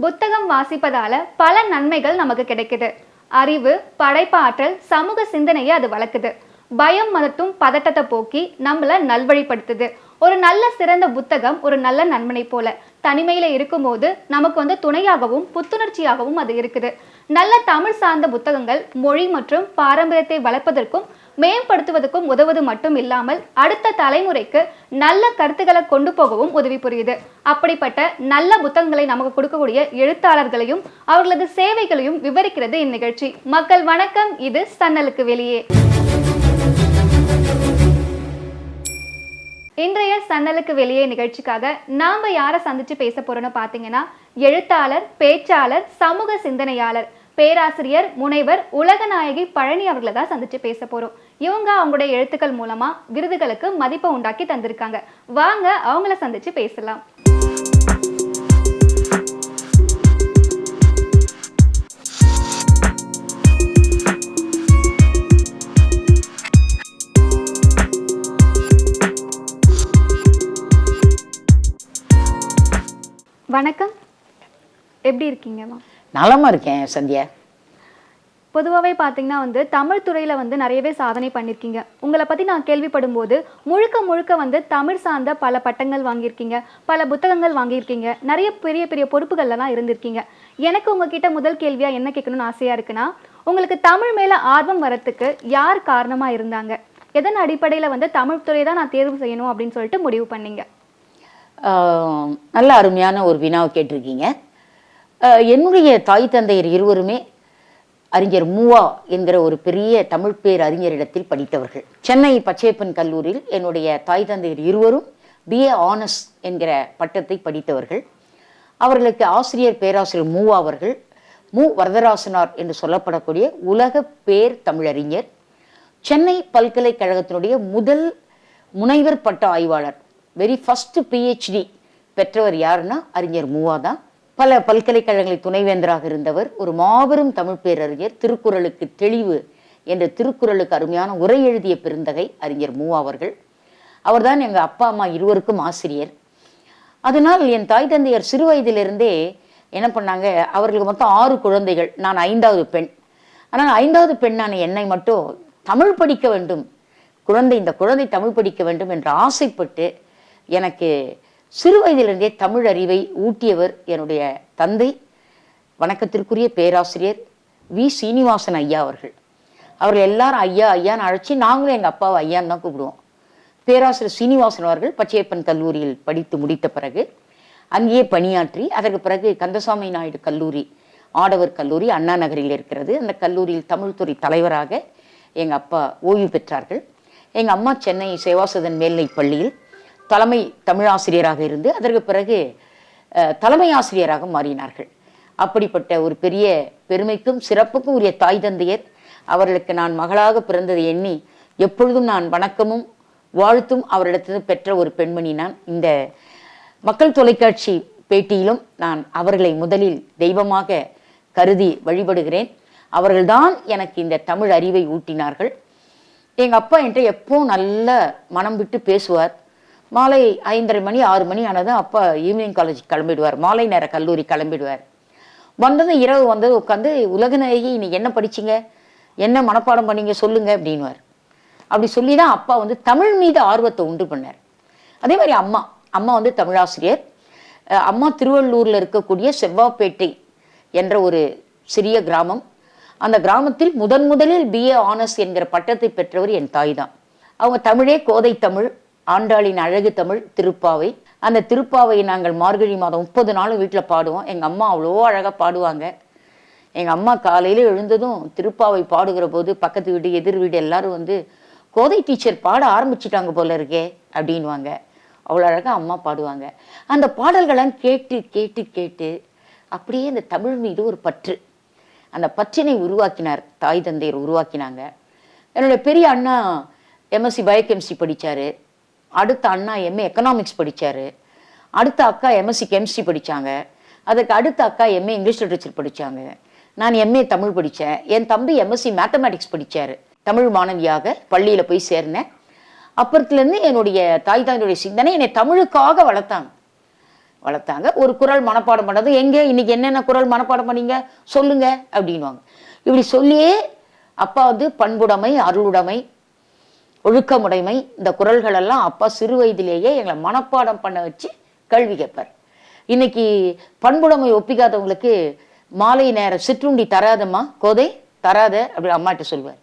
புத்தகம் வாசிப்பதால பல நன்மைகள் நமக்கு கிடைக்குது. அறிவு, படைப்பாற்றல், சமூக சிந்தனையை அது வளர்க்குது. பயம் மற்றும் பதட்டத்தை போக்கி நம்மள நல்வழிப்படுத்துது. ஒரு நல்ல சிறந்த புத்தகம் ஒரு நல்ல நண்பனை போல தனிமையில இருக்கும்போது நமக்கு துணையாகவும் புத்துணர்ச்சியாகவும் அது இருக்குது. நல்ல தமிழ் சார்ந்த புத்தகங்கள் மொழி மற்றும் பாரம்பரியத்தை வளர்ப்பதற்கும் மேம்படுத்துவதற்கும் உதவுவது மட்டும் இல்லாமல் அடுத்த தலைமுறைக்கு நல்ல கருத்துக்களை கொண்டு போகவும் உதவி புரியுது. அப்படிப்பட்ட நல்ல புத்தகங்களை நமக்கு கொடுக்கக்கூடிய எழுத்தாளர்களையும் அவர்களது சேவைகளையும் விவரிக்கிறது இந்நிகழ்ச்சி. மக்கள் வணக்கம், இது சன்னலுக்கு வெளியே. இன்றைய சன்னலுக்கு வெளியே நிகழ்ச்சிக்காக நாம யாரை சந்திச்சு பேச போறோம்னு பாத்தீங்கன்னா, எழுத்தாளர், பேச்சாளர், சமூக சிந்தனையாளர், பேராசிரியர், முனைவர், உலகநாயகி பழனி அவர்களை தான் சந்திச்சு பேச போறோம். இவங்க அவங்களுடைய எழுத்துக்கள் மூலமா விருதுகளுக்கு மதிப்பை உண்டாக்கி தந்திருக்காங்க. வாங்க அவங்கள சந்திச்சு பேசலாம். வணக்கம், எப்படி இருக்கீங்கம்மா? நலமா இருக்கேன் சந்தியா. பொதுவாகவே பார்த்தீங்கன்னா தமிழ் துறையில் நிறையவே சாதனை பண்ணியிருக்கீங்க. உங்களை பற்றி நான் கேள்விப்படும் போது முழுக்க தமிழ் சார்ந்த பல பட்டங்கள் வாங்கியிருக்கீங்க, பல புத்தகங்கள் வாங்கியிருக்கீங்க, நிறைய பெரிய பெரிய பொறுப்புகள்லாம் இருந்திருக்கீங்க. எனக்கு உங்ககிட்ட முதல் கேள்வியாக என்ன கேட்கணும்னு ஆசையாக இருக்குன்னா, உங்களுக்கு தமிழ் மேலே ஆர்வம் வரத்துக்கு யார் காரணமாக இருந்தாங்க? எதன் அடிப்படையில் தமிழ் துறை தான் நான் தேர்வு செய்யணும் அப்படின்னு சொல்லிட்டு முடிவு பண்ணீங்க? நல்ல அருமையான ஒரு வினாவை கேட்டிருக்கீங்க. என்னுடைய தாய் தந்தையர் இருவருமே அறிஞர் மூவா என்கிற ஒரு பெரிய தமிழ் பேர் அறிஞரிடத்தில் படித்தவர்கள். சென்னை பச்சையப்பன் கல்லூரியில் என்னுடைய தாய் தந்தையர் இருவரும் BA ஆனர்ஸ் என்கிற பட்டத்தை படித்தவர்கள். அவர்களுக்கு ஆசிரியர் பேராசிரியர் மூவா அவர்கள் மு வரதராசனார் என்று சொல்லப்படக்கூடிய உலக பேர் தமிழறிஞர், சென்னை பல்கலைக்கழகத்தினுடைய முதல் முனைவர் பட்ட ஆய்வாளர், வெரி ஃபர்ஸ்ட் PhD பெற்றவர் யாருன்னா அறிஞர் மூவா தான். பல பல்கலைக்கழகங்களில் துணைவேந்தராக இருந்தவர், ஒரு மாபெரும் தமிழ் பேரறிஞர். திருக்குறளுக்கு தெளிவு என்ற திருக்குறளுக்கு அருமையான உரை எழுதிய பெருந்தகை அறிஞர் மூவா அவர்கள். அவர்தான் எங்கள் அப்பா அம்மா இருவருக்கும் ஆசிரியர். அதனால் என் தாய் தந்தையர் சிறு வயதிலிருந்தே என்ன பண்ணாங்க, அவர்களுக்கு மொத்தம் 6 குழந்தைகள், நான் 5வது பெண். ஆனால் 5வது பெண்ணான என்னை மட்டும் தமிழ் படிக்க வேண்டும், இந்த குழந்தை தமிழ் படிக்க வேண்டும் என்று ஆசைப்பட்டு எனக்கு சிறு வயதிலிருந்தே தமிழ் அறிவை ஊட்டியவர் என்னுடைய தந்தை, வணக்கத்திற்குரிய பேராசிரியர் வி சீனிவாசன் ஐயா அவர்கள். அவர்கள் எல்லாரும் ஐயா ஐயான்னு அழைச்சி நாங்களும் எங்கள் அப்பாவை ஐயான்னு தான் கூப்பிடுவோம். பேராசிரியர் சீனிவாசன் அவர்கள் பச்சையப்பன் கல்லூரியில் படித்து முடித்த பிறகு அங்கேயே பணியாற்றி, அதற்கு பிறகு கந்தசாமி நாயுடு கல்லூரி, ஆடவர் கல்லூரி அண்ணா நகரில் இருக்கிறது, அந்த கல்லூரியில் தமிழ்துறை தலைவராக எங்கள் அப்பா ஓய்வு பெற்றார்கள். எங்கள் அம்மா சென்னை சேவாசதன் மேல்நிலை பள்ளியில் தலைமை தமிழாசிரியராக இருந்து அதற்கு பிறகு தலைமை ஆசிரியராக மாறினார்கள். அப்படிப்பட்ட ஒரு பெரிய பெருமைக்கும் சிறப்புக்கும் உரிய தாய் தந்தையர் அவர்களுக்கு நான் மகளாக பிறந்ததை எண்ணி எப்பொழுதும் நான் வணக்கமும் வாழ்த்தும் அவரிடத்தில் பெற்ற ஒரு பெண்மணி நான். இந்த மக்கள் தொலைக்காட்சி பேட்டியிலும் நான் அவர்களை முதலில் தெய்வமாக கருதி வழிபடுகிறேன். அவர்கள்தான் எனக்கு இந்த தமிழ் அறிவை ஊட்டினார்கள். எங்கள் அப்பா என்கிட்ட எப்பவும் நல்ல மனம் விட்டு பேசுவார். மாலை 5:30 மணி 6 மணி ஆனதும் அப்பா ஈவினிங் காலேஜ் கிளம்பிடுவார், மாலை நேர கல்லூரி கிளம்பிடுவார். வந்ததும் இரவு வந்தது உட்காந்து உலகநாயகி இன்னைக்கு என்ன படிச்சிங்க, என்ன மனப்பாடம் பண்ணீங்க சொல்லுங்க அப்படின்வார். அப்படி சொல்லி தான் அப்பா தமிழ் மீது ஆர்வத்தை உண்டு பண்ணார். அதே மாதிரி அம்மா தமிழாசிரியர். அம்மா திருவள்ளூரில் இருக்கக்கூடிய செவ்வாப்பேட்டை என்ற ஒரு சிறிய கிராமம். அந்த கிராமத்தில் முதலில் BA ஆனர்ஸ் என்கிற பட்டத்தை பெற்றவர் என் தாய் தான். அவங்க தமிழே கோதை தமிழ், ஆண்டாளின் அழகு தமிழ், திருப்பாவை. அந்த திருப்பாவையை நாங்கள் மார்கழி மாதம் 30 நாளும் வீட்டில் பாடுவோம். எங்கள் அம்மா அவ்வளோ அழகாக பாடுவாங்க. எங்கள் அம்மா காலையில் எழுந்ததும் திருப்பாவை பாடுகிற போது பக்கத்து வீடு எதிர் வீடு எல்லாரும் கோதை டீச்சர் பாட ஆரம்பிச்சுட்டாங்க போல இருக்கே அப்படின்வாங்க. அவ்வளோ அழகாக அம்மா பாடுவாங்க. அந்த பாடல்கள்லாம் கேட்டு கேட்டு கேட்டு அப்படியே அந்த தமிழ் மீது ஒரு பற்று, அந்த பற்றினை உருவாக்கினார் தாய் தந்தையர் உருவாக்கினாங்க. என்னுடைய பெரிய அண்ணா MSc பயோகெமிஸ்ட்ரி படித்தார். அடுத்த அண்ணா MA எக்கனாமிக்ஸ் படித்தார். அடுத்த அக்கா MSc கெமிஸ்ட்ரி படித்தாங்க. அதுக்கு அடுத்த அக்கா MA இங்கிலீஷ் லிட்ரேச்சர் படித்தாங்க. நான் MA தமிழ் படித்தேன். என் தம்பி MSc மேத்தமேட்டிக்ஸ் படித்தார். தமிழ் மாணவியாக பள்ளியில் போய் சேர்ந்தேன். அப்புறத்துலேருந்து என்னுடைய தாய் தாயினுடைய சிந்தனை என்னை தமிழுக்காக வளர்த்தாங்க. வளர்த்தாங்க. ஒரு குறள் மனப்பாடம் பண்ணது, எங்கே இன்னைக்கு என்னென்ன குறள் மனப்பாடம் பண்ணீங்க சொல்லுங்க அப்படின்வாங்க. இப்படி சொல்லியே அப்பா வந்து பண்புடைமை, அருளுடைமை, ஒழுக்கமுடைமை, இந்த குறள்கள் எல்லாம் அப்பா சிறு வயதிலேயே எங்களை மனப்பாடம் பண்ண வச்சு கல்வி கேட்பார். இன்னைக்கு பண்புடைமை ஒப்பிக்காதவங்களுக்கு மாலை நேர சிற்றுண்டி தராதம்மா கோதை, தராத அப்படி அம்மாட்ட சொல்லுவார்.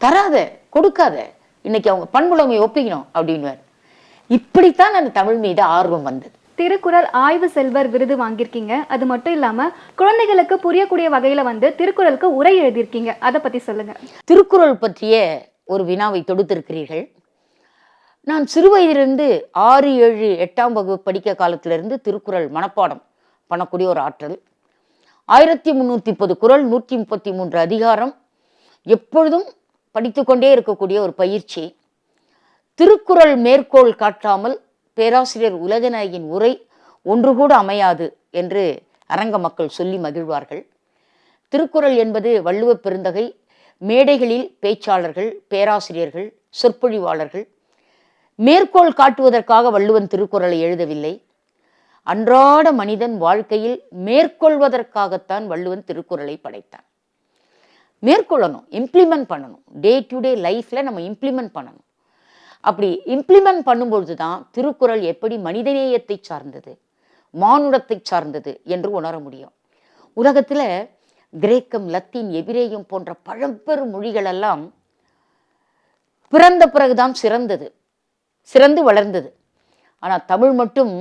தராத, கொடுக்காத, இன்னைக்கு அவங்க பண்புடைமை ஒப்பிக்கணும் அப்படின்வார். இப்படித்தான் அந்த தமிழ் மீது ஆர்வம் வந்தது. திருக்குறள் ஆய்வு செல்வர் விருது வாங்கியிருக்கீங்க. அது மட்டும் இல்லாம குழந்தைகளுக்கு புரியக்கூடிய வகையில வந்து திருக்குறளுக்கு உரை எழுதியிருக்கீங்க. அதை பத்தி சொல்லுங்க. திருக்குறள் பற்றிய ஒரு வினாவை தொடுத்திருக்கிறீர்கள். நான் சிறு வயதிலிருந்து 6, 7, 8ஆம் வகுப்பு படிக்க காலத்திலிருந்து திருக்குறள் மனப்பாடம் பண்ணக்கூடிய ஒரு ஆற்றல். 1330 குறள், 133 அதிகாரம், எப்பொழுதும் படித்துக்கொண்டே இருக்கக்கூடிய ஒரு பயிற்சி. திருக்குறள் மேற்கோள் காட்டாமல் பேராசிரியர் உலகநாயகின் உரை ஒன்று கூட அமையாது என்று அரங்க மக்கள் சொல்லி மகிழ்வார்கள். திருக்குறள் என்பது வள்ளுவப் பெருந்தகை மேடைகளில் பேச்சாளர்கள், பேராசிரியர்கள், சொற்பொழிவாளர்கள் மேற்கோள் காட்டுவதற்காக வள்ளுவன் திருக்குறளை எழுதவில்லை. அன்றாட மனிதன் வாழ்க்கையில் மேற்கொள்வதற்காகத்தான் வள்ளுவன் திருக்குறளை படைத்தான். மேற்கொள்ளணும், இம்ப்ளிமெண்ட் பண்ணணும். டே டு டே லைஃப்ல நம்ம இம்ப்ளிமெண்ட் பண்ணணும். அப்படி இம்ப்ளிமெண்ட் பண்ணும்பொழுது தான் திருக்குறள் எப்படி மனிதநேயத்தை சார்ந்தது, மானுடத்தை சார்ந்தது என்று உணர முடியும். உலகத்தில் கிரேக்கம், லத்தீன், எபிரேயம் போன்ற பழம்பெரும் மொழிகள் எல்லாம் பிறந்த பிறகுதான் சிறந்து வளர்ந்தது. ஆனால் தமிழ் மட்டும்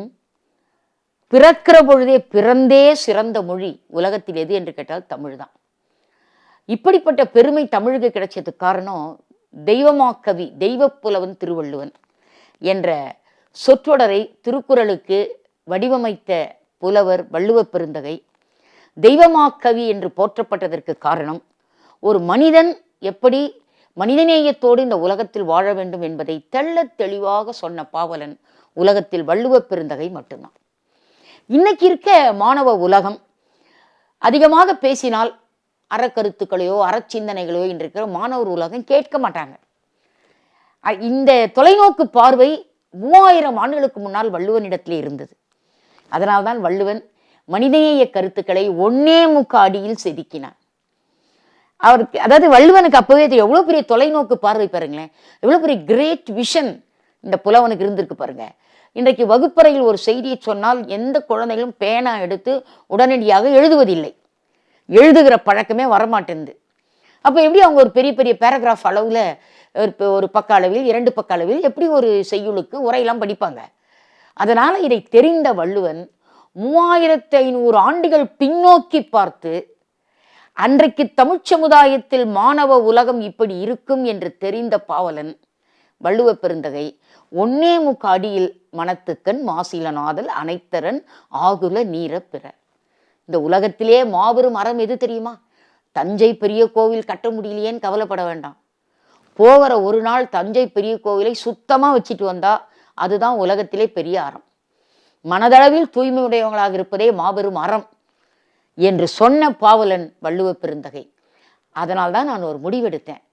பிறக்கிற பொழுதே பிறந்தே சிறந்த மொழி உலகத்தில் எது என்று கேட்டால் தமிழ் தான். இப்படிப்பட்ட பெருமை தமிழுக்கு கிடைச்சதுக்கு காரணம் தெய்வமாக்கவி, தெய்வப்புலவன் திருவள்ளுவன் என்ற சொற்றொடரை திருக்குறளுக்கு வடிவமைத்த புலவர் வள்ளுவப் பெருந்தகை. தெய்வமாக்கவி என்று போற்றப்பட்டதற்கு காரணம் ஒரு மனிதன் எப்படி மனிதநேயத்தோடு இந்த உலகத்தில் வாழ வேண்டும் என்பதை தெள்ளத் தெளிவாக சொன்ன பாவலன் உலகத்தில் வள்ளுவப் பெருந்தகை மட்டும்தான். இன்னைக்கு இருக்க மாணவ உலகம் அதிகமாக பேசினால் அறக்கருத்துக்களையோ அறச்சிந்தனைகளையோ இன்று இருக்கிற மாணவர் உலகம் கேட்க மாட்டாங்க. இந்த தொலைநோக்கு பார்வை 3000 ஆண்டுகளுக்கு முன்னால் வள்ளுவனிடத்திலே இருந்தது. அதனால்தான் வள்ளுவன் மனிதநேய கருத்துக்களை 1.25 அடியில் செதுக்கினான். அவருக்கு அதாவது வள்ளுவனுக்கு அப்பவே எவ்வளவு பெரிய தொலைநோக்கு பார்வை பாருங்களேன், எவ்வளவு பெரிய கிரேட் விஷன் இந்த புலவனுக்கு இருந்திருக்கு பாருங்க. இன்றைக்கு வகுப்பறையில் ஒரு செய்தியை சொன்னால் எந்த குழந்தைகளும் பேனா எடுத்து உடனடியாக எழுதுவதில்லை. எழுதுகிற பழக்கமே வரமாட்டேங்குது. அப்போ எப்படி அவங்க ஒரு பெரிய பெரிய பேராகிராஃப் அளவில் ஒரு பக்க அளவில் 2 பக்க அளவில் எப்படி ஒரு செய்யுளுக்கு உரையெல்லாம் படிப்பாங்க. அதனால் இதை தெரிந்த வள்ளுவன் 3500 ஆண்டுகள் பின்னோக்கி பார்த்து அன்றைக்கு தமிழ்ச் சமுதாயத்தில் மாணவ உலகம் இப்படி இருக்கும் என்று தெரிந்த பாவலன் வள்ளுவப் பெருந்தகை 1.25 அடியில் மனத்துக்கண் மாசிலனாதல் அனைத்தரன் ஆகுல நீர பிற. இந்த உலகத்திலே மாபெரும் அறம் எது தெரியுமா? தஞ்சை பெரிய கோவில் கட்ட முடியலையேன்னு கவலைப்பட வேண்டாம். போகிற ஒரு நாள் தஞ்சை பெரிய கோவிலை சுத்தமாக வச்சுட்டு வந்தா அதுதான் உலகத்திலே பெரிய அறம். மனதளவில் தூய்மையுடையவங்களாக இருப்பதே மாபெரும் அறம் என்று சொன்ன பாவலன் வள்ளுவப் பெருந்தகை. அதனால்தான் நான் ஒரு முடிவெடுத்தேன்.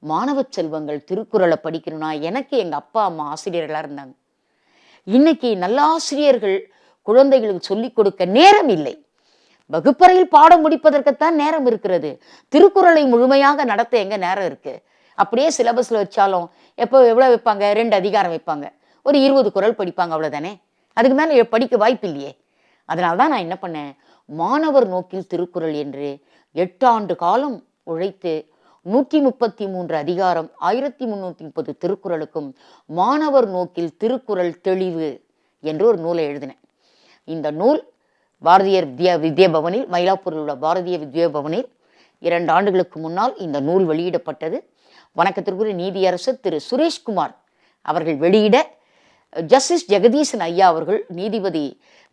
மாணவ செல்வங்கள் திருக்குறளை படிக்கணும்னா, எனக்கு எங்கள் அப்பா அம்மா ஆசிரியர்களாக இருந்தாங்க. இன்னைக்கு நல்ல ஆசிரியர்கள் குழந்தைகளுக்கு சொல்லிக் கொடுக்க நேரம் இல்லை. வகுப்பறையில் பாடம் முடிப்பதற்குத்தான் நேரம் இருக்கிறது. திருக்குறளை முழுமையாக நடத்த எங்க நேரம் இருக்கு? அப்படியே சிலபஸ்ல வச்சாலும் எவ்வளவு வைப்பாங்க? 2 அதிகாரம் வைப்பாங்க, ஒரு 20 குறள் படிப்பாங்க, அவ்வளவுதானே. அதுக்கு மேல படிக்க வாய்ப்பு இல்லையே. அதனால்தான் நான் என்ன பண்ணேன், மாணவர் நோக்கில் திருக்குறள் என்று 8 ஆண்டு காலம் உழைத்து 133 அதிகாரம் 1330 திருக்குறளுக்கும் மாணவர் நோக்கில் திருக்குறள் தெளிவு என்று ஒரு நூலை எழுதினேன். இந்த நூல் பாரதியர் வித்யாபவனில், மயிலாப்பூரில் உள்ள பாரதிய வித்யாபவனில் 2 ஆண்டுகளுக்கு முன்னால் இந்த நூல் வெளியிடப்பட்டது. வணக்கத்திற்குரிய நீதியரசர் திரு சுரேஷ்குமார் அவர்கள் வெளியிட, ஜஸ்டிஸ் ஜெகதீசன் ஐயா அவர்கள்,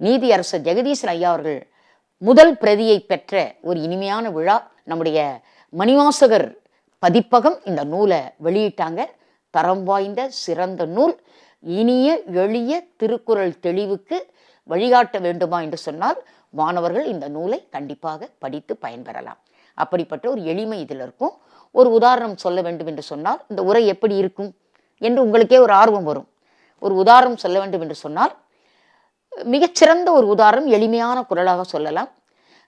நீதியரசர் ஜெகதீசன் ஐயா அவர்கள் முதல் பிரதியை பெற்ற ஒரு இனிமையான விழா. நம்முடைய மணிவாசகர் பதிப்பகம் இந்த நூலை வெளியிட்டாங்க. தரம் வாய்ந்த சிறந்த நூல். இனிய எளிய திருக்குறள் தெளிவுக்கு வழிகாட்ட வேண்டுமா என்று சொன்னால் மாணவர்கள் இந்த நூலை கண்டிப்பாக படித்து பயன்பெறலாம். அப்படிப்பட்ட ஒரு எளிமை இதில் இருக்கும். ஒரு உதாரணம் சொல்ல வேண்டும் என்று சொன்னால் இந்த உரை எப்படி இருக்கும் என்று உங்களுக்கே ஒரு ஆர்வம் வரும். ஒரு உதாரணம் சொல்ல வேண்டும் என்று சொன்னால், மிகச்சிறந்த ஒரு உதாரணம், எளிமையான குரலாக சொல்லலாம்.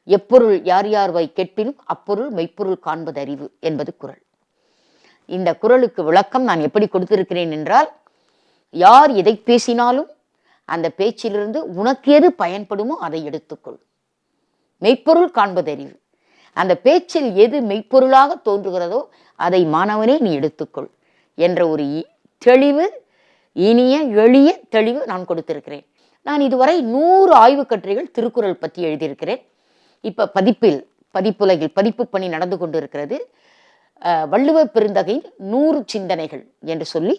எப்பொருள் யார் யார் வை கேட்பினும் அப்பொருள் மெய்ப்பொருள் காண்பது அறிவு என்பது குரல். இந்த குரலுக்கு விளக்கம் நான் எப்படி கொடுத்திருக்கிறேன் என்றால், யார் எதை பேசினாலும் அந்த பேச்சிலிருந்து உனக்கு எது பயன்படுமோ அதை எடுத்துக்கொள். மெய்ப்பொருள் காண்பது அறிவு. அந்த பேச்சில் எது மெய்ப்பொருளாக தோன்றுகிறதோ அதை மாணவனே நீ எடுத்துக்கொள் என்ற ஒரு தெளிவு, இனிய எளிய தெளிவு நான் கொடுத்திருக்கிறேன். நான் இதுவரை 100 ஆய்வுக் கட்டுரைகள் திருக்குறள் பற்றி எழுதியிருக்கிறேன். இப்ப பதிப்புலகில் பதிப்பு பணி நடந்து கொண்டிருக்கிறது. வள்ளுவ பெருந்தகை 100 சிந்தனைகள் என்று சொல்லி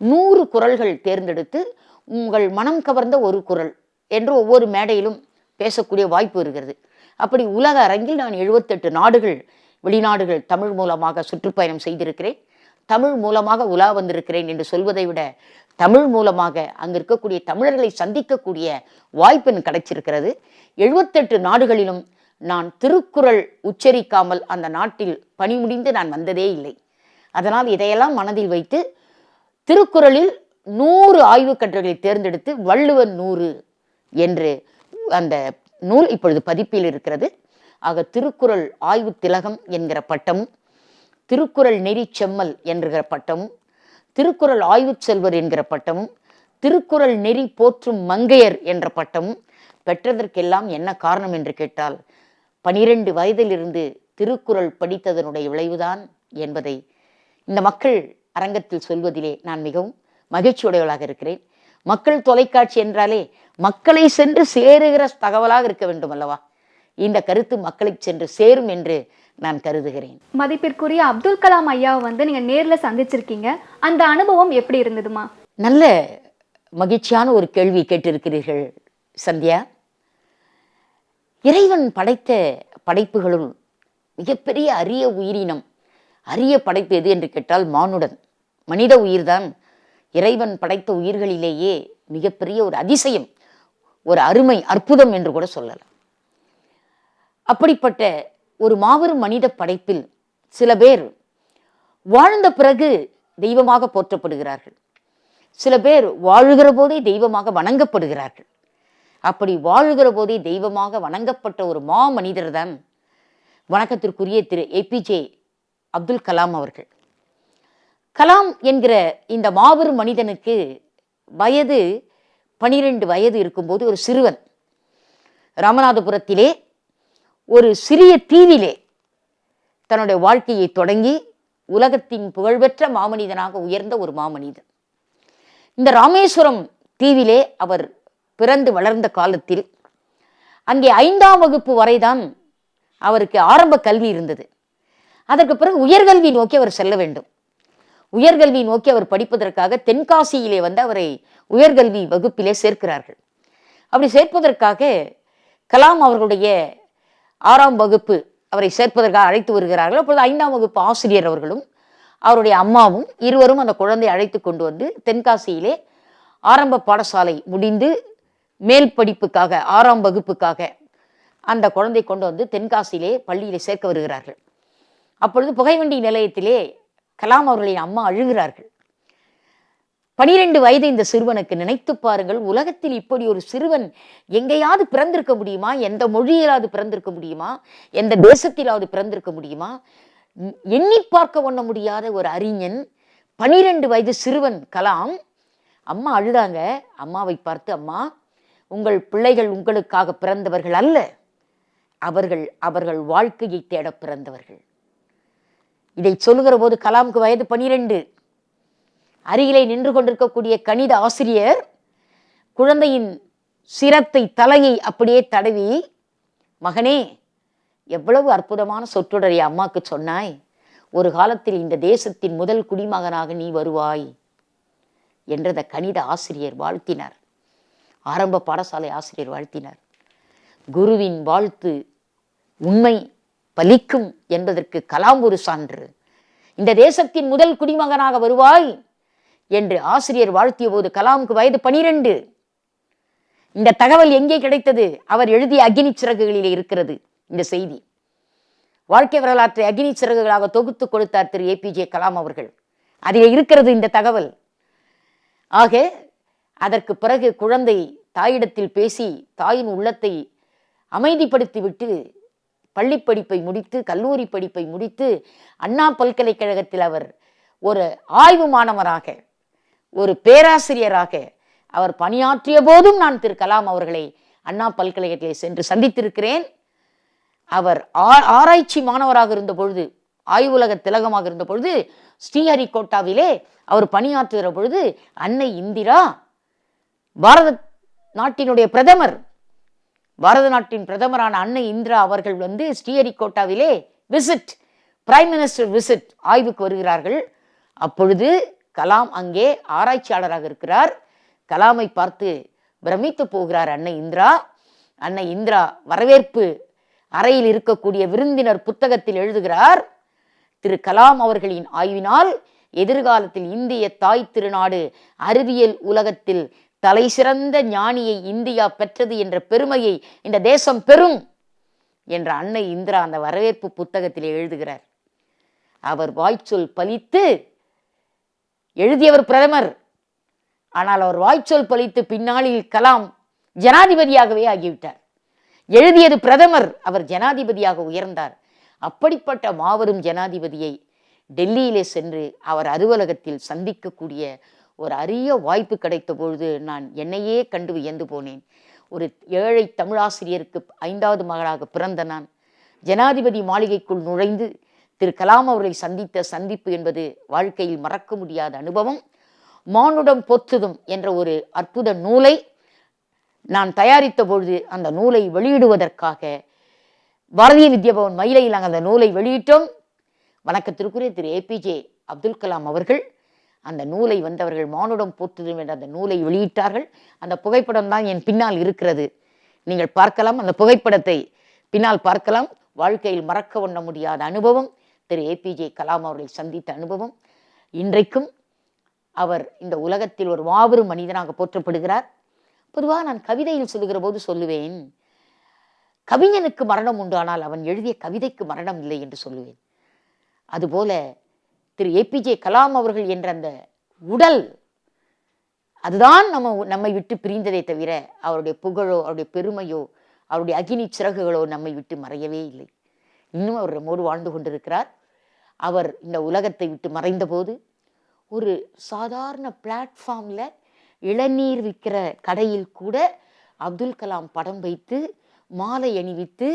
100 குறள்கள் தேர்ந்தெடுத்து உங்கள் மனம் கவர்ந்த ஒரு குறள் என்று ஒவ்வொரு மேடையிலும் பேசக்கூடிய வாய்ப்பு இருக்கிறது. அப்படி உலக அரங்கில் நான் 78 நாடுகள், வெளிநாடுகள் தமிழ் மூலமாக சுற்றுப்பயணம் செய்திருக்கிறேன். தமிழ் மூலமாக உலா வந்திருக்கிறேன் என்று சொல்வதை விட தமிழ் மூலமாக அங்கு இருக்கக்கூடிய தமிழர்களை சந்திக்கக்கூடிய வாய்ப்பு எனக்கு கிடைச்சிருக்கிறது. 78 நாடுகளிலும் நான் திருக்குறள் உச்சரிக்காமல் அந்த நாட்டில் பணி முடிந்து நான் வந்ததே இல்லை. அதனால் இதையெல்லாம் மனதில் வைத்து திருக்குறளில் 100 ஆய்வுக் கட்டுரைகளை தேர்ந்தெடுத்து வள்ளுவன் 100 என்று அந்த நூல் இப்பொழுது பதிப்பில் இருக்கிறது. ஆக திருக்குறள் ஆய்வு திலகம் என்கிற பட்டமும், திருக்குறள் நெறி செம்மல் என்கிற பட்டமும், திருக்குறள் ஆய்வு செல்வர் என்கிற பட்டமும், திருக்குறள் நெறி போற்றும் மங்கையர் என்ற பட்டமும் பெற்றதற்கெல்லாம் என்ன காரணம் என்று கேட்டால், 12 வயதிலிருந்து திருக்குறள் படித்ததனுடைய விளைவுதான் என்பதை இந்த மக்கள் அரங்கத்தில் சொல்வதிலே நான் மிகவும் மகிழ்ச்சியுடையவளாக இருக்கிறேன். மக்கள் தொலைக்காட்சி என்றாலே மக்களை சென்று சேருகிற தகவலாக இருக்க வேண்டும் அல்லவா? இந்த கருத்து மக்களை சென்று சேரும் என்று நான் கருதுகிறேன். மதிப்பிற்குரிய அப்துல் கலாம் ஐயாவை வந்து நீங்க நேர்ல சந்திச்சிருக்கீங்க. அந்த அனுபவம் எப்படி இருந்ததுமா? நல்ல மகிழ்ச்சியான ஒரு கேள்வி கேட்டிருக்கிறீர்கள் சந்தியா. இறைவன் படைத்த படைப்புகளுள் மிகப்பெரிய அரிய உயிரினம், அரிய படைப்பு எது என்று கேட்டால் மானுடன், மனித உயிர்தான். இறைவன் படைத்த உயிர்களிலேயே மிகப்பெரிய ஒரு அதிசயம், ஒரு அருமை, அற்புதம் என்று கூட சொல்லலாம். அப்படிப்பட்ட ஒரு மாபெரும் மனித படைப்பில் சில பேர் வாழ்ந்த பிறகு தெய்வமாக போற்றப்படுகிறார்கள், சில பேர் வாழுகிற போதே தெய்வமாக வணங்கப்படுகிறார்கள். அப்படி வாழுகிற போதே தெய்வமாக வணங்கப்பட்ட ஒரு மா மனிதர் தான் வணக்கத்திற்குரிய திரு ஏபிஜே அப்துல் கலாம் அவர்கள். கலாம் என்கிற இந்த மாபெரும் மனிதனுக்கு வயது 12 வயது இருக்கும்போது ஒரு சிறுவன் ராமநாதபுரத்திலே ஒரு சிறிய தீவிலே தன்னுடைய வாழ்க்கையை தொடங்கி உலகத்தின் புகழ்பெற்ற மாமனிதனாக உயர்ந்த ஒரு மாமனிதன். இந்த ராமேஸ்வரம் தீவிலே அவர் பிறந்து வளர்ந்த காலத்தில் அங்கே 5ஆம் வகுப்பு வரைதான் அவருக்கு ஆரம்ப கல்வி இருந்தது. அதற்கு பிறகு உயர்கல்வி நோக்கி அவர் செல்ல வேண்டும். உயர்கல்வி நோக்கி அவர் படிப்பதற்காக தென்காசியிலே வந்து அவரை உயர்கல்வி வகுப்பிலே சேர்க்கிறார்கள். அப்படி சேர்ப்பதற்காக கலாம் அவர்களுடைய 6ஆம் வகுப்பு அவரை சேர்ப்பதற்காக அழைத்து வருகிறார்கள். அப்பொழுது 5ஆம் வகுப்பு ஆசிரியர் அவர்களும் அவருடைய அம்மாவும் இருவரும் அந்த குழந்தையை அழைத்து கொண்டு வந்து தென்காசியிலே ஆரம்ப பாடசாலை முடிந்து மேல் படிப்புக்காக 6ஆம் வகுப்புக்காக அந்த குழந்தை கொண்டு வந்து தென்காசியிலே பள்ளியிலே சேர்க்க வருகிறார்கள். அப்பொழுது புகைவண்டி நிலையத்திலே கலாம் அவர்களின் அம்மா அழுகிறார்கள். 12 வயது இந்த சிறுவனுக்கு. நினைத்து பாருங்கள், உலகத்தில் இப்படி ஒரு சிறுவன் எங்கேயாவது பிறந்திருக்க முடியுமா? எந்த மொழியிலாவது பிறந்திருக்க முடியுமா? எந்த தேசத்திலாவது பிறந்திருக்க முடியுமா? எண்ணி பார்க்க ஒண்ண முடியாத ஒரு அறிஞன், 12 வயது சிறுவன் கலாம். அம்மா அழுதாங்க. அம்மாவை பார்த்து, அம்மா, உங்கள் பிள்ளைகள் உங்களுக்காக பிறந்தவர்கள் அல்ல, அவர்கள் அவர்கள் வாழ்க்கையை தேட பிறந்தவர்கள். இதை சொல்லுகிற போது கலாமுக்கு வயது 12. அருகிலே நின்று கொண்டிருக்கக்கூடிய கணித ஆசிரியர் குழந்தையின் சிரத்தை, தலையை அப்படியே தடவி, மகனே, எவ்வளவு அற்புதமான சொற்றொடரை அம்மாக்கு சொன்னாய், ஒரு காலத்தில் இந்த தேசத்தின் முதல் குடிமகனாக நீ வருவாய் என்றத கணித ஆசிரியர் வாழ்த்தினார். ஆரம்ப பாடசாலை ஆசிரியர் வாழ்த்தினார். குருவின் வாழ்த்து உண்மை பலிக்கும் என்பதற்கு கலாம் ஒரு சான்று. இந்த தேசத்தின் முதல் குடிமகனாக வருவாய் என்று ஆசிரியர் வாழ்த்திய போது கலாமுக்கு வயது 12. இந்த தகவல் எங்கே கிடைத்தது? அவர் எழுதிய அக்னி சிறகுகளிலே இருக்கிறது இந்த செய்தி. வாழ்க்கை வரலாற்றை அக்னி சிறகுகளாக தொகுத்து கொடுத்தார் திரு ஏபிஜே கலாம் அவர்கள். அதில் இருக்கிறது இந்த தகவல். ஆக அதற்கு பிறகு குழந்தை தாயிடத்தில் பேசி தாயின் உள்ளத்தை அமைதிப்படுத்திவிட்டு பள்ளி படிப்பை முடித்து கல்லூரி படிப்பை முடித்து அண்ணா பல்கலைக்கழகத்தில் அவர் ஒரு ஆய்வு மாணவராக ஒரு பேராசிரியராக அவர் பணியாற்றிய போதும் நான் திரு கலாம் அவர்களை அண்ணா பல்கலைக்கழகத்தில் சென்று சந்தித்திருக்கிறேன். அவர் ஆராய்ச்சி மாணவராக இருந்த பொழுது, ஆய்வுலக திலகமாக இருந்த பொழுது, ஸ்ரீஹரிகோட்டாவிலே அவர் பணியாற்றுகிற பொழுது அன்னை இந்திரா பாரத நாட்டினுடைய பிரதமர், பாரத நாட்டின் பிரதமரான அன்னை இந்திரா அவர்கள் ஸ்ரீஹரிகோட்டாவிலே விசிட், பிரைம் மினிஸ்டர் விசிட் ஆய்வுக்கு வருகிறார்கள். அப்பொழுது கலாம் அங்கே ஆராய்ச்சியாளராக இருக்கிறார். கலாமை பார்த்து பிரமித்து போகிறார் அன்னை இந்திரா. அன்னை இந்திரா வரவேற்பு அறையில் இருக்கக்கூடிய விருந்தினர் புத்தகத்தில் எழுதுகிறார், திரு கலாம் அவர்களின் ஆய்வினால் எதிர்காலத்தில் இந்திய தாய் திருநாடு அறிவியல் உலகத்தில் தலை சிறந்த ஞானியை இந்தியா பெற்றது என்ற பெருமையை இந்த தேசம் பெறும் என்ற அன்னை இந்திரா அந்த வரவேற்பு புத்தகத்தில் எழுதுகிறார். அவர் வாய்ச்சொல் பலித்து, எழுதியவர் பிரதமர், ஆனால் அவர் வாய்ச்சொல் பலித்து பின்னாளில் கலாம் ஜனாதிபதியாகவே ஆகிவிட்டார். எழுதியது பிரதமர், அவர் ஜனாதிபதியாக உயர்ந்தார். அப்படிப்பட்ட மாபெரும் ஜனாதிபதியை டெல்லியிலே சென்று அவர் அலுவலகத்தில் சந்திக்கக்கூடிய ஒரு அரிய வாய்ப்பு கிடைத்த பொழுது நான் என்னையே கண்டு வியந்து போனேன். ஒரு ஏழை தமிழாசிரியருக்கு 5வது மகளாக பிறந்த நான் ஜனாதிபதி மாளிகைக்குள் நுழைந்து திரு கலாம் அவர்களை சந்தித்த சந்திப்பு என்பது வாழ்க்கையில் மறக்க முடியாத அனுபவம். மானுடம் பொத்துதும் என்ற ஒரு அற்புத நூலை நான் தயாரித்த பொழுது அந்த நூலை வெளியிடுவதற்காக பாரதிய வித்யாபவன் மயிலையில் நாங்கள் அந்த நூலை வெளியிட்டோம். வணக்கத்திற்குரிய திரு ஏபிஜே அப்துல் கலாம் அவர்கள் அந்த நூலை அவர்கள் மானுடம் போற்றுதும் என்ற அந்த நூலை வெளியிட்டார்கள். அந்த புகைப்படம் தான் என் பின்னால் இருக்கிறது, நீங்கள் பார்க்கலாம். அந்த புகைப்படத்தை பின்னால் பார்க்கலாம். வாழ்க்கையில் மறக்க ஒண்ண முடியாத அனுபவம், திரு ஏபிஜே கலாம் அவர்களை சந்தித்த அனுபவம். இன்றைக்கும் அவர் இந்த உலகத்தில் ஒரு மாபெரும் மனிதனாக போற்றப்படுகிறார். பொதுவாக நான் கவிதையில் சொல்லுகிற போது சொல்லுவேன், கவிஞனுக்கு மரணம் உண்டு, ஆனால் அவன் எழுதிய கவிதைக்கு மரணம் இல்லை என்று சொல்லுவேன். அதுபோல திரு ஏபிஜே கலாம் அவர்கள் என்ற அந்த உடல், அதுதான் நம்மை விட்டு பிரிந்ததை தவிர அவருடைய புகழோ அவருடைய பெருமையோ அவருடைய அக்னி சிறகுகளோ நம்மை விட்டு மறையவே இல்லை. இன்னும் அவர் நம்மோடு வாழ்ந்து கொண்டிருக்கிறார். அவர் இந்த உலகத்தை விட்டு மறைந்த போது ஒரு சாதாரண பிளாட்ஃபார்ம்ல இளநீர் விற்கிற கடையில் கூட அப்துல் கலாம் படம் வைத்து மாலை அணிவித்து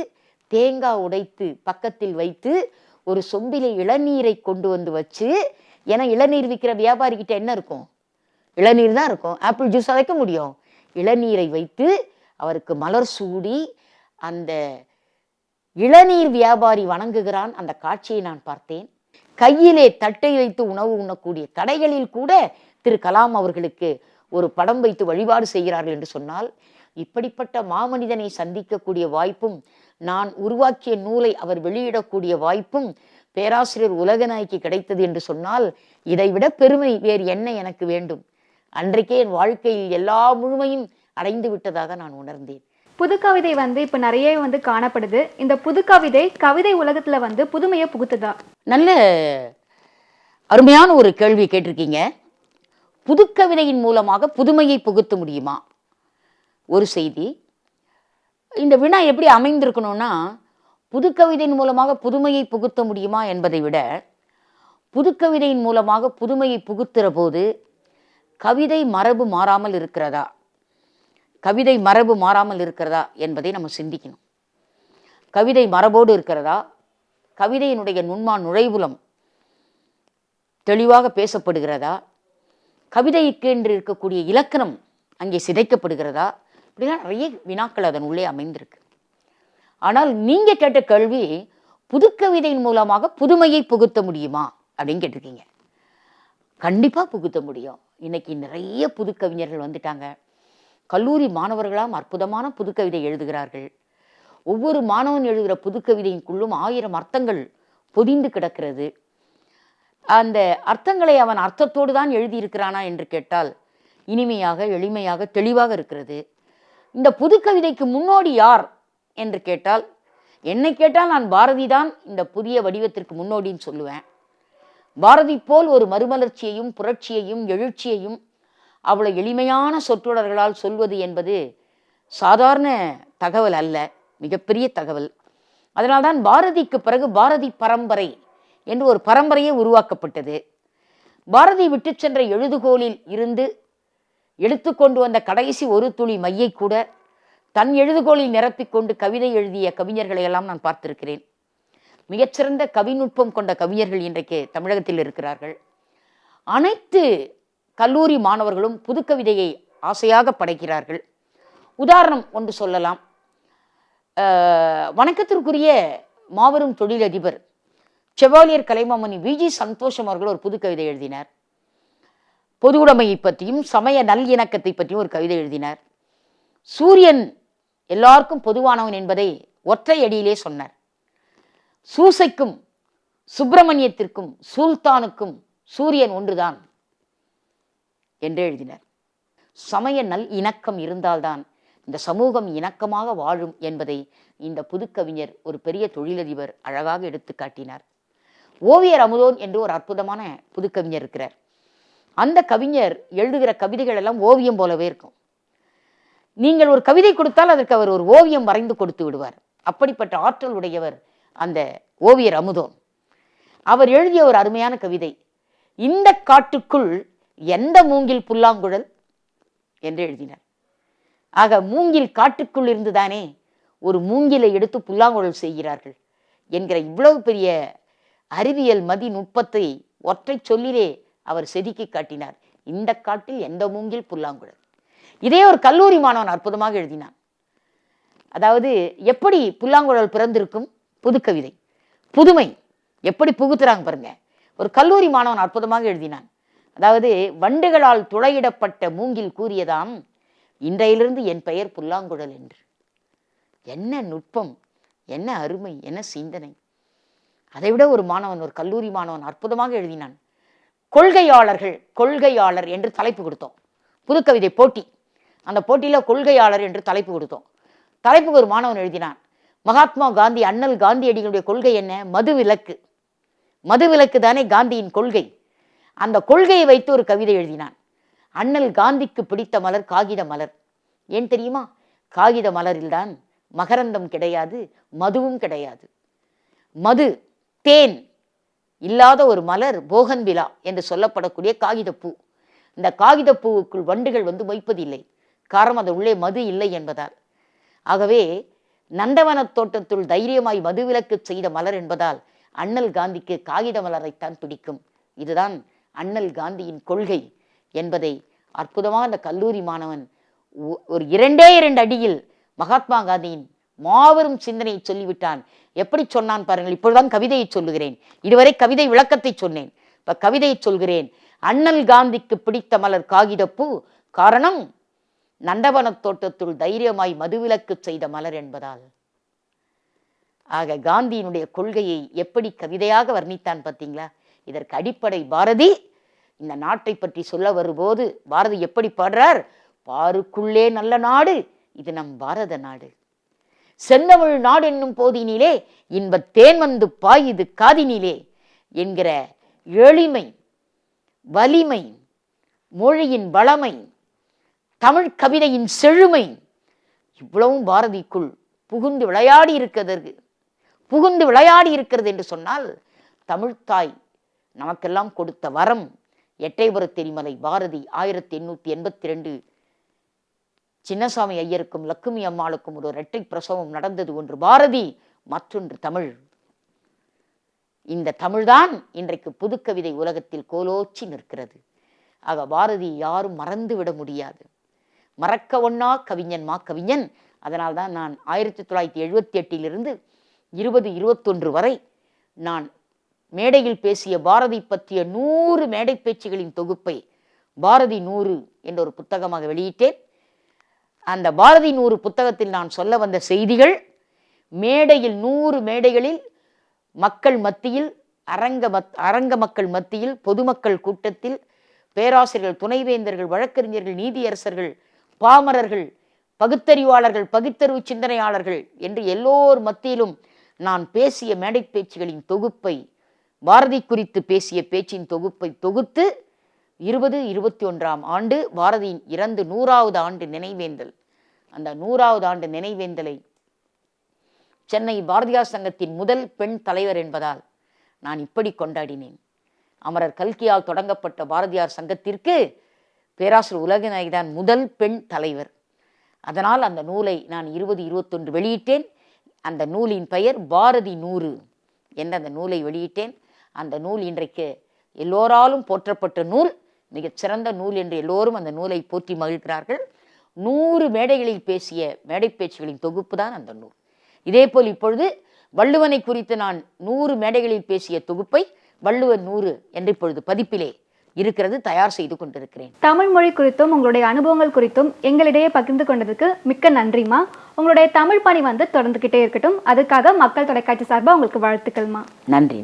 தேங்காய் உடைத்து பக்கத்தில் வைத்து ஒரு சொம்பிலே இளநீரை கொண்டு வந்து வச்சு, ஏன்னா இளநீர் விற்கிற வியாபாரிகிட்ட என்ன இருக்கும்? இளநீர் தான் இருக்கும். ஆப்பிள் ஜூஸ் வைக்க முடியும். இளநீரை வைத்து அவருக்கு மலர் சூடி அந்த இளநீர் வியாபாரி வணங்குகிறான். அந்த காட்சியை நான் பார்த்தேன். கையிலே தட்டை வைத்து உணவு உண்ணக்கூடிய கடைகளில் கூட திரு கலாம் அவர்களுக்கு ஒரு படம் வைத்து வழிபாடு செய்கிறார்கள் என்று சொன்னால், இப்படிப்பட்ட மாமனிதனை சந்திக்கக்கூடிய வாய்ப்பும், நான் உருவாக்கிய நூலை அவர் வெளியிடக்கூடிய வாய்ப்பும் பேராசிரியர் உலகநாயகி கிடைத்தது என்று சொன்னால், இதைவிட பெருமை வேறு என்ன எனக்கு வேண்டும்? அன்றைக்கே என் வாழ்க்கையில் எல்லா முழுமையும் அடைந்து விட்டதாக நான் உணர்ந்தேன். புதுக்கவிதை இப்ப நிறைய காணப்படுது. இந்த புதுக்கவிதை கவிதை உலகத்துல புதுமையை புகுத்துதா? நல்ல அருமையான ஒரு கேள்வி கேட்டிருக்கீங்க. புதுக்கவிதையின் மூலமாக புதுமையை புகுத்த முடியுமா? ஒரு செய்தி. இந்த வினா எப்படி அமைந்திருக்கணும்னா, புதுக்கவிதையின் மூலமாக புதுமையை புகுத்த முடியுமா என்பதை விட, புதுக்கவிதையின் மூலமாக புதுமையை புகுத்துற போது கவிதை மரபு மாறாமல் இருக்கிறதா, கவிதை மரபு மாறாமல் இருக்கிறதா என்பதை நம்ம சிந்திக்கணும். கவிதை மரபோடு இருக்கிறதா, கவிதையினுடைய நுண்மா நுழைவுலம் தெளிவாக பேசப்படுகிறதா, கவிதைக்கு என்று இருக்கக்கூடிய இலக்கணம் அங்கே சிதைக்கப்படுகிறதா, இப்படிலாம் நிறைய வினாக்கள் அதன் உள்ளே அமைந்திருக்கு. ஆனால் நீங்க கேட்ட கேள்வி, புதுக்கவிதையின் மூலமாக புதுமையை புகுத்த முடியுமா அப்படின்னு கேட்டிருக்கீங்க. கண்டிப்பா புகுத்த முடியும். இன்னைக்கு நிறைய புதுக்கவிஞர்கள் வந்துட்டாங்க. கல்லூரி மாணவர்களாம் அற்புதமான புதுக்கவிதை எழுதுகிறார்கள். ஒவ்வொரு மாணவன் எழுதுகிற புதுக்கவிதைக்குள்ளும் 1000 அர்த்தங்கள் பொதிந்து கிடக்கிறது. அந்த அர்த்தங்களை அவன் அர்த்தத்தோடு தான் எழுதியிருக்கிறானா என்று கேட்டால் இனிமையாக, எளிமையாக, தெளிவாக இருக்கிறது. இந்த புதுக்கவிதைக்கு முன்னோடி யார் என்று கேட்டால், என்னை கேட்டால் நான் பாரதி தான் இந்த புதிய வடிவத்திற்கு முன்னோடின்னு சொல்லுவேன். பாரதி போல் ஒரு மறுமலர்ச்சியையும் புரட்சியையும் எழுச்சியையும் அவ்வளவு எளிமையான சொற்றொடர்களால் சொல்வது என்பது சாதாரண தகவல் அல்ல, மிகப்பெரிய தகவல். அதனால்தான் பாரதிக்கு பிறகு பாரதி பரம்பரை என்று ஒரு பரம்பரையே உருவாக்கப்பட்டது. பாரதி விட்டு சென்ற எழுதுகோலில் இருந்து எடுத்துக்கொண்டு வந்த கடைசி ஒரு துளி மையை கூட தன் எழுதுகோலில் நிரப்பிக்கொண்டு கவிதை எழுதிய கவிஞர்களை எல்லாம் நான் பார்த்திருக்கிறேன். மிகச்சிறந்த கவிநுட்பம் கொண்ட கவிஞர்கள் இன்றைக்கு தமிழகத்தில் இருக்கிறார்கள். அனைத்து கல்லூரி மாணவர்களும் புதுக்கவிதையை ஆசையாக படைக்கிறார்கள். உதாரணம் ஒன்று சொல்லலாம். வணக்கத்திற்குரிய மாபெரும் தொழிலதிபர் செவாலியர் கலைமாமணி விஜி சந்தோஷம் அவர்கள் ஒரு புதுக்கவிதை எழுதினார். பொது உடைமையை பற்றியும் சமய நல்லிணக்கத்தை பற்றியும் ஒரு கவிதை எழுதினார். சூரியன் எல்லாருக்கும் பொதுவானவன் என்பதை ஒற்றை அடியிலே சொன்னார். சூசைக்கும் சுப்பிரமணியத்திற்கும் சுல்தானுக்கும் சூரியன் ஒன்றுதான் என்று எழுதினார். சமய நல் இணக்கம் இருந்தால்தான் இந்த சமூகம் இணக்கமாக வாழும் என்பதை இந்த புதுக்கவிஞர், ஒரு பெரிய தொழிலதிபர் அழகாக எடுத்து காட்டினார். ஓவியர் அமுதோன் என்று ஒரு அற்புதமான புதுக்கவிஞர் இருக்கிறார். அந்த கவிஞர் எழுதுகிற கவிதைகள் எல்லாம் ஓவியம் போலவே இருக்கும். நீங்கள் ஒரு கவிதை கொடுத்தால் அதற்கு அவர் ஒரு ஓவியம் வரைந்து கொடுத்து விடுவார். அப்படிப்பட்ட ஆற்றல் உடையவர் அந்த ஓவியர் அமுதோன். அவர் எழுதிய ஒரு அருமையான கவிதை, இந்த காட்டுக்குள் எந்த மூங்கில் புல்லாங்குழல் என்று எழுதினார். ஆக மூங்கில் காட்டுக்குள் இருந்துதானே ஒரு மூங்கிலை எடுத்து புல்லாங்குழல் செய்கிறார்கள் என்கிற இவ்வளவு பெரிய அறிவியல் மதி நுட்பத்தை ஒற்றை சொல்லிலே அவர் செதுக்கி காட்டினார். இந்த காட்டில் எந்த மூங்கில் புல்லாங்குழல். இதே ஒரு கல்லூரி மாணவன் அற்புதமாக எழுதினான். அதாவது எப்படி புல்லாங்குழல் பிறந்திருக்கும், புதுக்கவிதை, புதுமை எப்படி புகுத்துறாங்க பாருங்க. ஒரு கல்லூரி மாணவன் அற்புதமாக எழுதினான். அதாவது வண்டுகளால் துளையிடப்பட்ட மூங்கில் கூறியதாம், இன்றையிலிருந்து என் பெயர் புல்லாங்குழல் என்று. என்ன நுட்பம், என்ன அருமை, என்ன சிந்தனை. அதைவிட ஒரு மாணவன், ஒரு கல்லூரி மாணவன் அற்புதமாக எழுதினான். கொள்கையாளர் என்று தலைப்பு கொடுத்தோம். புதுக்கவிதை போட்டி. அந்த போட்டியில கொள்கையாளர் என்று தலைப்பு கொடுத்தோம். தலைப்புக்கு ஒரு மாணவன் எழுதினான், மகாத்மா காந்தி, அண்ணல் காந்தியடிகளுடைய கொள்கை என்ன? மதுவிலக்கு. மதுவிலக்கு தானே காந்தியின் கொள்கை. அந்த கொள்கையை வைத்து ஒரு கவிதை எழுதினான். அண்ணல் காந்திக்கு பிடித்த மலர் காகித மலர். ஏன் தெரியுமா? காகித மலரில்தான் மகரந்தம் கிடையாது, மதுவும் கிடையாது. மது, தேன் இல்லாத ஒரு மலர் போகன்விலா என்று சொல்லப்படக்கூடிய காகிதப்பூ. இந்த காகிதப்பூவுக்குள் வண்டுகள் வந்து மொய்ப்பதில்லை. காரணம், அது உள்ளே மது இல்லை என்பதால். ஆகவே நந்தவன தோட்டத்துள் தைரியமாய் மதுவிலக்கு செய்த மலர் என்பதால் அண்ணல் காந்திக்கு காகித மலரைத்தான் பிடிக்கும். இதுதான் அண்ணல் காந்தியின் கொள்கை என்பதை அற்புதமாக அந்த கல்லூரி மாணவன் ஒரு இரண்டே அடியில் மகாத்மா காந்தியின் மாபெரும் சிந்தனையை சொல்லிவிட்டான். எப்படி சொன்னான் பாருங்கள். இப்பொழுதுதான் கவிதையை சொல்லுகிறேன். இதுவரை கவிதை விளக்கத்தை சொன்னேன், இப்ப கவிதையை சொல்கிறேன். அண்ணல் காந்திக்கு பிடித்த மலர் காகிதப்பூ, காரணம் நந்தவன தோட்டத்துள் தைரியமாய் மதுவிலக்கு செய்த மலர் என்பதால். ஆக காந்தியினுடைய கொள்கையை எப்படி கவிதையாக வர்ணித்தான் பார்த்தீங்களா? இதற்கு அடிப்படை பாரதி. இந்த நாட்டை பற்றி சொல்ல வரும்போது பாரதி எப்படி பாடுறார்? பாருக்குள்ளே நல்ல நாடு, இது நம் பாரத நாடு. செந்தமிழ் நாடு என்னும் போதினிலே இன்பத் தேன் வந்து பாயுது காதினிலே என்கிற எளிமை, வலிமை, மொழியின் வளமை, தமிழ் கவிதையின் செழுமை இவ்வளவும் பாரதிக்குள் புகுந்து விளையாடி இருக்கிறது என்று சொன்னால், தமிழ்த்தாய் நமக்கெல்லாம் கொடுத்த வரம். எட்டயபுரத் தெரிமலை பாரதி 1882 சின்னசாமி ஐயருக்கும் லக்குமி அம்மாளுக்கும் ஒரு இரட்டை பிரசவம் நடந்தது. ஒன்று பாரதி, மற்றொன்று தமிழ். இந்த தமிழ்தான் இன்றைக்கு புதுக்கவிதை உலகத்தில் கோலோச்சி நிற்கிறது. ஆக பாரதி யாரும் மறந்து விட முடியாது. மறக்க ஒண்ணா கவிஞன் மா கவிஞன். அதனால்தான் நான் 1978 2021 வரை நான் மேடையில் பேசிய பாரதி பற்றிய 100 மேடை பேச்சுகளின் தொகுப்பை பாரதி 100 என்ற ஒரு புத்தகமாக வெளியிட்டேன். அந்த பாரதி 100 புத்தகத்தில் நான் சொல்ல வந்த செய்திகள் மேடையில் 100 மேடைகளில் மக்கள் மத்தியில், அரங்க மக்கள் மத்தியில், பொதுமக்கள் கூட்டத்தில், பேராசிரியர்கள், துணைவேந்தர்கள், வழக்கறிஞர்கள், நீதியரசர்கள், பாமரர்கள், பகுத்தறிவாளர்கள், பகுத்தறிவு சிந்தனையாளர்கள் என்று எல்லோர் மத்தியிலும் நான் பேசிய மேடை பேச்சுகளின் தொகுப்பை, பாரதி குறித்து பேசிய பேச்சின் தொகுப்பை தொகுத்து 2021ஆம் ஆண்டு பாரதியின் இறந்து 100வது ஆண்டு நினைவேந்தல். அந்த 100வது ஆண்டு நினைவேந்தலை சென்னை பாரதியார் சங்கத்தின் முதல் பெண் தலைவர் என்பதால் நான் இப்படி கொண்டாடினேன். அமரர் கல்கியால் தொடங்கப்பட்ட பாரதியார் சங்கத்திற்கு பேராசிரியர் உலகநாயகிதான் முதல் பெண் தலைவர். அதனால் அந்த நூலை நான் 2021 வெளியிட்டேன். அந்த நூலின் பெயர் பாரதி 100 என்ற அந்த நூலை வெளியிட்டேன். அந்த நூல் இன்றைக்கு எல்லோராலும் போற்றப்பட்ட நூல், மிகச்சிறந்த நூல் என்று எல்லோரும் அந்த நூலை போற்றி மகிழ்கிறார்கள். 100 மேடைகளில் பேசிய மேடை பேச்சுகளின் தொகுப்பு தான் அந்த நூல். இதேபோல் இப்பொழுது வள்ளுவனை குறித்து நான் 100 மேடைகளில் பேசிய தொகுப்பை வள்ளுவர் 100 என்று இப்பொழுது பதிப்பிலே இருக்கிறது, தயார் செய்து கொண்டிருக்கிறேன். தமிழ் மொழி குறித்தும் உங்களுடைய அனுபவங்கள் குறித்தும் எங்களிடையே பகிர்ந்து கொண்டதுக்கு மிக்க நன்றிமா. உங்களுடைய தமிழ் பணி தொடர்ந்துகிட்டே இருக்கட்டும். அதுக்காக மக்கள் தொலைக்காட்சி சார்பாக உங்களுக்கு வாழ்த்துக்கள்மா. நன்றி.